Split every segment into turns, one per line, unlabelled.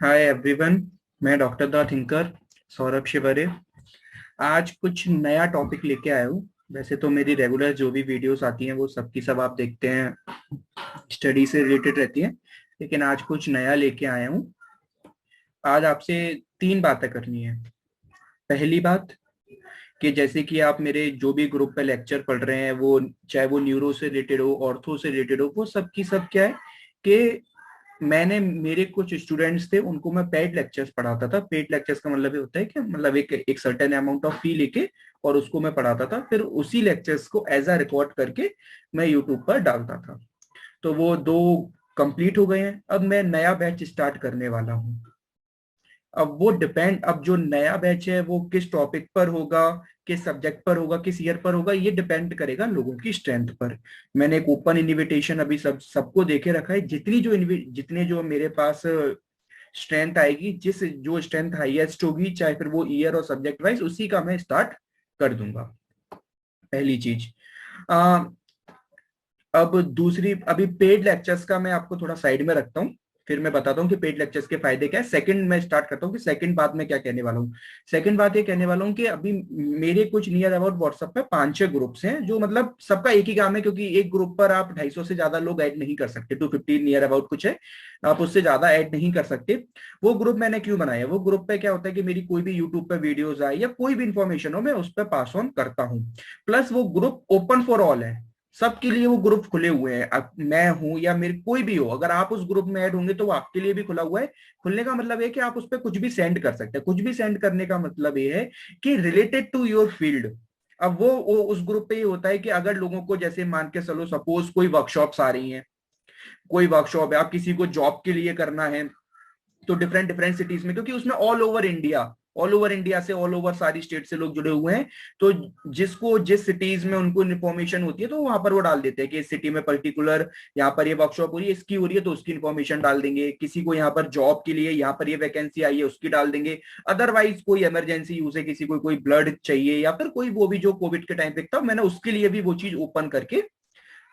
Hi everyone. मैं doctor the thinker Saurabh Shivre आज कुछ नया टॉपिक लेके आया हूँ। वैसे तो मेरी रेगुलर जो भी वीडियोस आती हैं वो सबकी सब आप देखते हैं, स्टडी से रिलेटेड रहती हैं। लेकिन आज कुछ नया लेके आया हूँ। आज आपसे तीन बातें करनी है। पहली बात कि जैसे कि आप मेरे जो भी ग्रुप पे लेक्चर पढ़ रहे हैं, वो चाहे वो न्यूरो से रिलेटेड हो, ऑर्थो से रिलेटेड हो, वो सब की सब क्या है कि मैंने मेरे कुछ स्टूडेंट्स थे उनको मैं पेड लेक्चर्स पढ़ाता था। पेड लेक्चर्स का मतलब ये होता है कि मतलब एक सर्टेन अमाउंट ऑफ फी लेके और उसको मैं पढ़ाता था, फिर उसी लेक्चर्स को एज अ रिकॉर्ड करके मैं यूट्यूब पर डालता था। तो वो दो कंप्लीट हो गए हैं। अब मैं नया बैच स्टार्ट करने वाला हूँ। अब जो नया बैच है वो किस टॉपिक पर होगा, किस सब्जेक्ट पर होगा, किस ईयर पर होगा, ये डिपेंड करेगा लोगों की स्ट्रेंथ पर। मैंने एक ओपन इनविटेशन अभी सबको देके रखा है। जितने जो मेरे पास स्ट्रेंथ आएगी, जो स्ट्रेंथ हाईएस्ट होगी, चाहे फिर वो ईयर और सब्जेक्ट वाइज, उसी का मैं स्टार्ट कर दूंगा। पहली चीज। आ, अब दूसरी, अभी पेड लेक्चर्स का मैं आपको थोड़ा साइड में रखता हूँ, फिर मैं बताता हूँ कि पेड लेक्चर्स के फायदे क्या है। सेकंड मैं स्टार्ट करता हूँ कि सेकंड बात मैं क्या कहने वाला हूँ। सेकंड बात ये कहने वाला हूँ कि अभी मेरे कुछ नियर अबाउट व्हाट्सएप पे 5-6 ग्रुप्स हैं, जो मतलब सबका एक ही काम है, क्योंकि एक ग्रुप पर आप 250 से ज्यादा लोग ऐड नहीं कर सकते। 250 नियर अबाउट कुछ है, आप उससे ज्यादा ऐड नहीं कर सकते। वो ग्रुप मैंने क्यों बनाया? वो ग्रुप पे क्या होता है कि मेरी कोई भी यूट्यूब पे वीडियोज आए या कोई भी इंफॉर्मेशन हो, मैं उस पर पास ऑन करता हूँ। प्लस वो ग्रुप ओपन फॉर ऑल है, सबके लिए वो ग्रुप खुले हुए हैं। अब मैं हूं या मेरे कोई भी हो, अगर आप उस ग्रुप में ऐड होंगे तो वो आपके लिए भी खुला हुआ है। खुलने का मतलब है कि आप उस पर कुछ भी सेंड कर सकते हैं। कुछ भी सेंड करने का मतलब ये है कि रिलेटेड टू योर फील्ड। अब वो उस ग्रुप पे ये होता है कि अगर लोगों को, जैसे मान के चलो सपोज कोई वर्कशॉप्स आ रही हैं, कोई वर्कशॉप है, आप किसी को जॉब के लिए करना है, तो डिफरेंट डिफरेंट सिटीज में, क्योंकि उसमें ऑल ओवर इंडिया से, ऑल ओवर सारी स्टेट से लोग जुड़े हुए हैं। तो जिसको जिस सिटीज में उनको इन्फॉर्मेशन होती है, तो वहां पर वो डाल देते हैं कि इस सिटी में पर्टिकुलर यहाँ पर ये वर्कशॉप हो रही है, इसकी हो रही है, तो उसकी इन्फॉर्मेशन डाल देंगे। किसी को यहाँ पर जॉब के लिए यहाँ पर ये वैकेंसी आई है, उसकी डाल देंगे। अदरवाइज कोई इमरजेंसी यूज है, किसी को कोई ब्लड चाहिए, या फिर कोई वो भी जो कोविड के टाइम पे था, मैंने उसके लिए भी वो चीज ओपन करके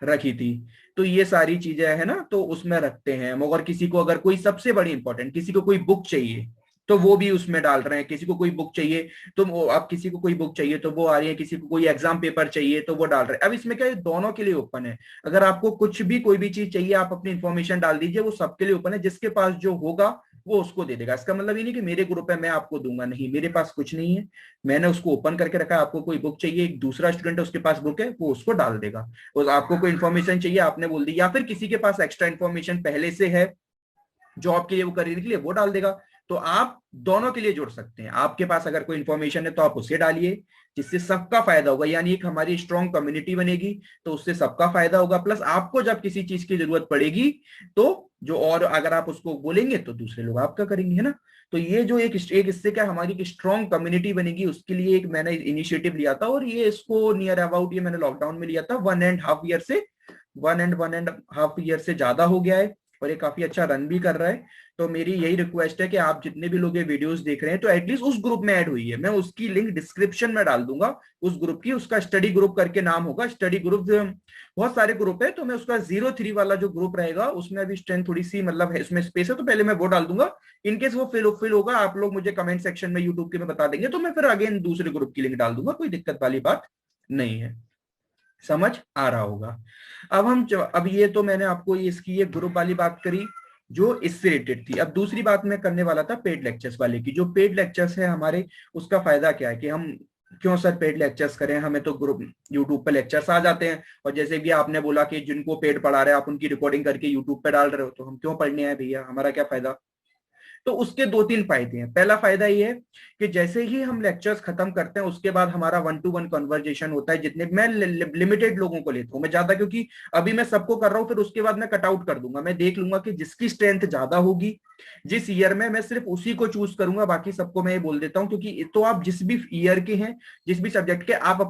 रखी थी। तो ये सारी चीजें है ना, तो उसमें रखते हैं। मगर किसी को अगर कोई, सबसे बड़ी इंपॉर्टेंट, किसी को कोई बुक चाहिए तो वो भी उसमें डाल रहे हैं। किसी को कोई बुक चाहिए तो अब किसी को कोई बुक चाहिए तो वो आ रही है। किसी को कोई एग्जाम पेपर चाहिए तो वो डाल रहे हैं। अब इसमें क्या है, दोनों के लिए ओपन है। अगर आपको कुछ भी कोई भी चीज चाहिए, आप अपनी इंफॉर्मेशन डाल दीजिए, वो सबके लिए ओपन है। जिसके पास जो होगा वो उसको दे देगा। इसका मतलब ये नहीं कि मेरे ग्रुप है मैं आपको दूंगा, नहीं, मेरे पास कुछ नहीं है। मैंने उसको ओपन करके रखा है। आपको कोई बुक चाहिए, एक दूसरा स्टूडेंट है उसके पास बुक है, वो उसको डाल देगा। और आपको कोई इन्फॉर्मेशन चाहिए, आपने बोल दी, या फिर किसी के पास एक्स्ट्रा इन्फॉर्मेशन पहले से है जॉब के लिए, वो खरीदने के लिए, वो डाल देगा। तो आप दोनों के लिए जोड़ सकते हैं। आपके पास अगर कोई इन्फॉर्मेशन है तो आप उसे डालिए, जिससे सबका फायदा होगा। यानी एक हमारी स्ट्रॉन्ग कम्युनिटी बनेगी, तो उससे सबका फायदा होगा। प्लस आपको जब किसी चीज की जरूरत पड़ेगी तो जो, और अगर आप उसको बोलेंगे तो दूसरे लोग आपका करेंगे, है ना। तो ये जो एक इससे क्या हमारी एक स्ट्रॉन्ग कम्युनिटी बनेगी, उसके लिए एक मैंने इनिशिएटिव लिया था। और ये इसको नियर अबाउट, ये मैंने लॉकडाउन में लिया था। 1.5 ईयर से, 1.5 ईयर से ज्यादा हो गया है, और ये काफी अच्छा रन भी कर रहा है। तो मेरी यही रिक्वेस्ट है कि आप जितने भी लोग ये वीडियोस देख रहे हैं, तो एटलीस्ट उस ग्रुप में ऐड हुई है, मैं उसकी लिंक डिस्क्रिप्शन में डाल दूंगा। उस ग्रुप की, उसका स्टडी ग्रुप करके नाम होगा। स्टडी ग्रुप बहुत सारे ग्रुप है, तो मैं उसका 03 वाला जो ग्रुप रहेगा, उसमें अभी स्ट्रेंथ थोड़ी सी मतलब है, उसमें स्पेस है, तो पहले मैं वो डाल दूंगा। इनकेस वो फिल होगा, आप लोग मुझे कमेंट सेक्शन में यूट्यूब के में बता देंगे, तो मैं फिर अगेन दूसरे ग्रुप की लिंक डाल दूंगा। कोई दिक्कत वाली बात नहीं है। समझ आ रहा होगा। अब ये तो मैंने आपको इसकी ये ग्रुप वाली बात करी जो इससे रिलेटेड थी। अब दूसरी बात मैं करने वाला था पेड लेक्चर्स वाले की। जो पेड लेक्चर्स है हमारे, उसका फायदा क्या है कि हम क्यों सर पेड लेक्चर्स करें, हमें तो ग्रुप यूट्यूब पे लेक्चर्स आ जाते हैं। और जैसे कि आपने बोला कि जिनको पेड पढ़ा रहे हैं आप उनकी रिकॉर्डिंग करके यूट्यूब पे डाल रहे हो, तो हम क्यों पढ़ने आए भैया, हमारा क्या फायदा। तो उसके दो तीन फायदे हैं। पहला फायदा ये है कि जैसे ही हम लेक्चर्स खत्म करते हैं, उसके बाद हमारा 1-to-1 कन्वर्जेशन होता है। जितने मैं लिमिटेड लोगों को लेता हूं मैं ज्यादा, क्योंकि अभी मैं सबको कर रहा हूं, फिर उसके बाद मैं कट आउट कर दूंगा। मैं देख लूंगा कि जिसकी स्ट्रेंथ ज्यादा होगी जिस ईयर में, मैं सिर्फ उसी को चूज करूंगा। बाकी सबको मैं ये बोल देता हूं, क्योंकि तो आप जिस भी ईयर के हैं, जिस भी सब्जेक्ट के, आप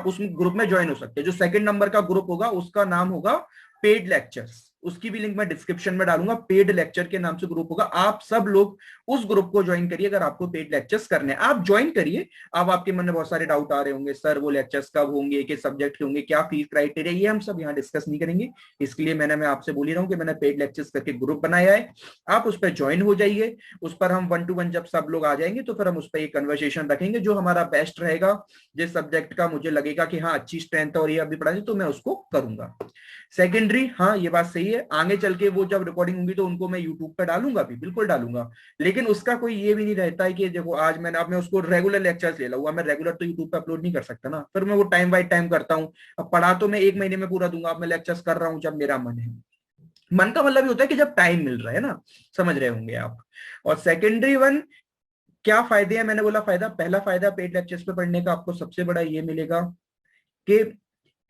उस ग्रुप में ज्वाइन हो सकते हैं। जो सेकंड नंबर का ग्रुप होगा उसका नाम होगा पेड लेक्चर्स। उसकी भी लिंक मैं डिस्क्रिप्शन में डालूंगा। पेड लेक्चर के नाम से ग्रुप होगा, आप सब लोग उस ग्रुप को ज्वाइन करिए अगर आपको पेड लेक्चर्स करने हैं। आप ज्वाइन करिए। अब आपके मन में बहुत सारे डाउट आ रहे होंगे, सर वो लेक्चर्स कब होंगे, किस सब्जेक्ट के होंगे, क्या फीस क्राइटेरिया, ये हम सब यहाँ डिस्कस नहीं करेंगे। इसके लिए मैं आपसे बोल ही रहा हूँ कि मैंने पेड लेक्चर्स करके ग्रुप बनाया है, आप उस पर ज्वाइन हो जाइए। उस पर हम 1-to-1 जब सब लोग आ जाएंगे तो फिर हम उस पर एक कन्वर्सेशन रखेंगे, जो हमारा बेस्ट रहेगा, जिस सब्जेक्ट का मुझे लगेगा कि हाँ अच्छी स्ट्रेंथ है और ये अभी पढ़ाई तो मैं उसको करूंगा। सेकेंडरी, हाँ ये बात सही है, आगे चल के वो जब रिकॉर्डिंग होंगी तो उनको मैं यूट्यूब पे डालूंगा भी, बिल्कुल डालूंगा। लेकिन उसका कोई ये भी नहीं रहता है कि देखो आज मैंने, अब मैं उसको रेगुलर लेक्चर्स ले लूंगा, मैं रेगुलर तो यूट्यूब पे अपलोड नहीं कर सकता ना, फिर मैं वो टाइम बाय टाइम करता हूँ। अब पढ़ा तो मैं 1 महीने में पूरा दूंगा, अब मैं लेक्चर्स कर रहा हूँ जब मेरा मन है। मन का मतलब ये होता है कि जब टाइम मिल रहा है ना, समझ रहे होंगे आप। और सेकेंडरी वन, क्या फायदे हैं, मैंने बोला फायदा, पहला फायदा पेड लेक्चर्स पे पढ़ने का आपको सबसे बड़ा ये मिलेगा कि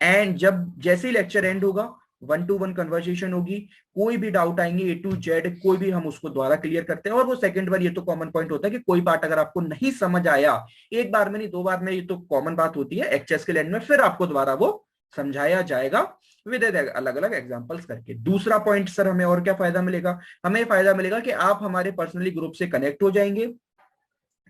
एंड जब जैसे ही लेक्चर एंड होगा 1-to-1 कन्वर्सेशन होगी, कोई भी डाउट आएंगे A to Z कोई भी, हम उसको द्वारा क्लियर करते हैं। और वो सेकंड वन, ये तो कॉमन पॉइंट होता है कि कोई पार्ट अगर आपको नहीं समझ आया, एक बार में नहीं 2 बार में, ये तो कॉमन बात होती है एचएस के लैंड में, फिर आपको दोबारा वो समझाया जाएगा विद अलग अलग एग्जांपल्स करके। दूसरा पॉइंट सर, हमें और क्या फायदा मिलेगा, हमें फायदा मिलेगा कि आप हमारे पर्सनली ग्रुप से कनेक्ट हो जाएंगे।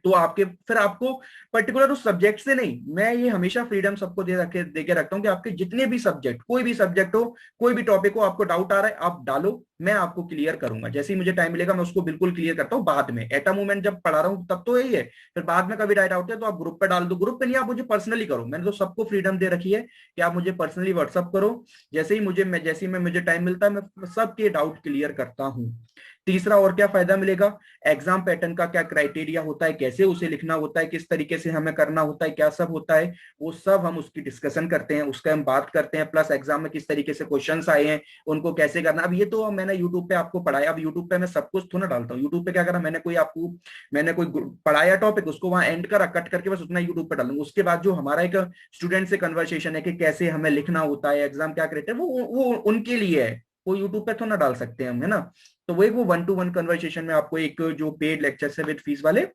तो आपके फिर आपको पर्टिकुलर उस सब्जेक्ट से नहीं, मैं ये हमेशा फ्रीडम सबको दे के रखता हूं कि आपके जितने भी सब्जेक्ट, कोई भी सब्जेक्ट हो, कोई भी टॉपिक हो, आपको डाउट आ रहा है आप डालो, मैं आपको क्लियर करूंगा। जैसे ही मुझे टाइम मिलेगा मैं उसको बिल्कुल क्लियर करता हूँ। बाद में एट अ मोमेंट जब पढ़ा रहा हूँ तब तो यही है, फिर बाद में कभी डाउट है तो आप ग्रुप पे डाल दो। ग्रुप पे नहीं, आप मुझे पर्सनली करो, मैंने तो सबको फ्रीडम दे रखी है कि आप मुझे पर्सनली व्हाट्सअप करो। जैसे ही मुझे टाइम मिलता है मैं सबके डाउट क्लियर करता हूँ। तीसरा और क्या फायदा मिलेगा, एग्जाम पैटर्न का क्या क्राइटेरिया होता है, कैसे उसे लिखना होता है, किस तरीके से हमें करना होता है, क्या सब होता है, वो सब हम उसकी डिस्कशन करते हैं, उसका हम बात करते हैं। प्लस एग्जाम में किस तरीके से क्वेश्चंस आए हैं, उनको कैसे करना। अब ये तो मैंने यूट्यूब पे आपको पढ़ाया, अब यूट्यूब पे मैं सब कुछ थोड़ा डालता हूँ। यूट्यूब पे क्या करा, मैंने कोई पढ़ाया टॉपिक, उसको वहां एंड करा, कट करके बस उतना यूट्यूब पे डालूंगा। उसके बाद जो हमारा एक स्टूडेंट से कन्वर्सेशन है कि कैसे हमें लिखना होता है, एग्जाम क्या क्राइटेरिया, वो उनके लिए है, वो यूट्यूब पे तो ना डाल सकते हैं हम, है ना। तो वही वो 1-to-1 कन्वर्सेशन में आपको एक जो पेड लेक्चर है विद फीस वाले,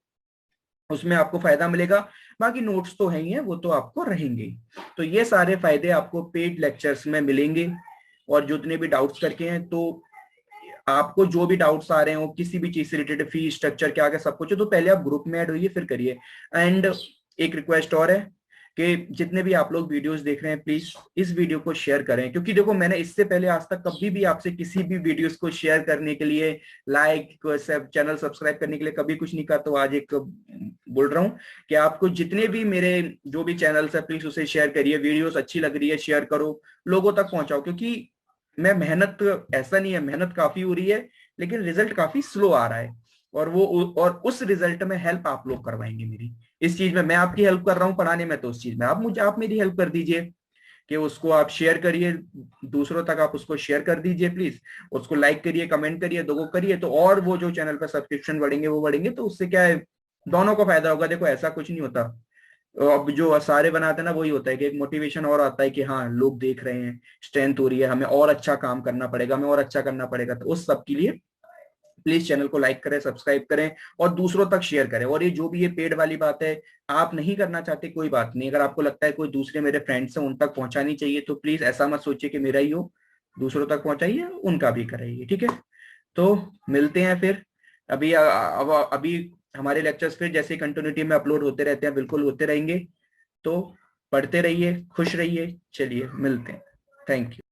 उसमें आपको फायदा मिलेगा। बाकी नोट्स तो है ही है, वो तो आपको रहेंगे। तो ये सारे फायदे आपको पेड लेक्चर्स में मिलेंगे। और जितने भी डाउट्स करके हैं, तो आपको जो भी डाउट्स आ रहे हो किसी भी चीज से रिलेटेड, फी स्ट्रक्चर क्या क्या सब कुछ है, तो पहले आप ग्रुप में ऐड होइए फिर करिए। एंड एक रिक्वेस्ट और है कि जितने भी आप लोग वीडियोस देख रहे हैं प्लीज इस वीडियो को शेयर करें, क्योंकि देखो मैंने इससे पहले आज तक कभी भी आपसे किसी भी वीडियोस को शेयर करने के लिए, लाइक चैनल सब्सक्राइब करने के लिए कभी कुछ नहीं कहा। तो आज एक बोल रहा हूँ कि आपको जितने भी मेरे जो भी चैनल्स है प्लीज उसे शेयर करिए, वीडियोस अच्छी लग रही है शेयर करो, लोगों तक पहुंचाओ। क्योंकि मैं मेहनत, ऐसा नहीं है, मेहनत काफी हो रही है लेकिन रिजल्ट काफी स्लो आ रहा है। और उस रिजल्ट में हेल्प आप लोग करवाएंगे मेरी, इस चीज में मैं आपकी हेल्प कर रहा हूं पढ़ाने में, तो उस चीज में आप मेरी हेल्प कर दीजिए कि उसको आप शेयर करिए दूसरों तक, आप उसको शेयर कर दीजिए प्लीज। उसको लाइक करिए, कमेंट करिए, दो करिए, तो और वो जो चैनल पर सब्सक्रिप्शन बढ़ेंगे वो बढ़ेंगे, तो उससे क्या है, दोनों को फायदा होगा। देखो ऐसा कुछ नहीं होता, अब जो सारे बनाते हैं ना वही होता है कि एक मोटिवेशन और आता है कि हाँ लोग देख रहे हैं, स्ट्रेंथ हो रही है, हमें और अच्छा काम करना पड़ेगा, हमें और अच्छा करना पड़ेगा। तो उस सब के लिए प्लीज चैनल को लाइक करें, सब्सक्राइब करें और दूसरों तक शेयर करें। और ये जो भी ये पेड वाली बात है, आप नहीं करना चाहते कोई बात नहीं, अगर आपको लगता है कोई दूसरे मेरे फ्रेंड्स हैं उन तक पहुंचानी चाहिए, तो प्लीज ऐसा मत सोचिए कि मेरा ही हो, दूसरों तक पहुंचाइए, उनका भी कराइए, ठीक है। तो मिलते हैं फिर। अभी हमारे लेक्चर्स फिर जैसे कंटिन्यूटी में अपलोड होते रहते हैं, बिल्कुल होते रहेंगे। तो पढ़ते रहिए, खुश रहिए, चलिए मिलते हैं। Thank you.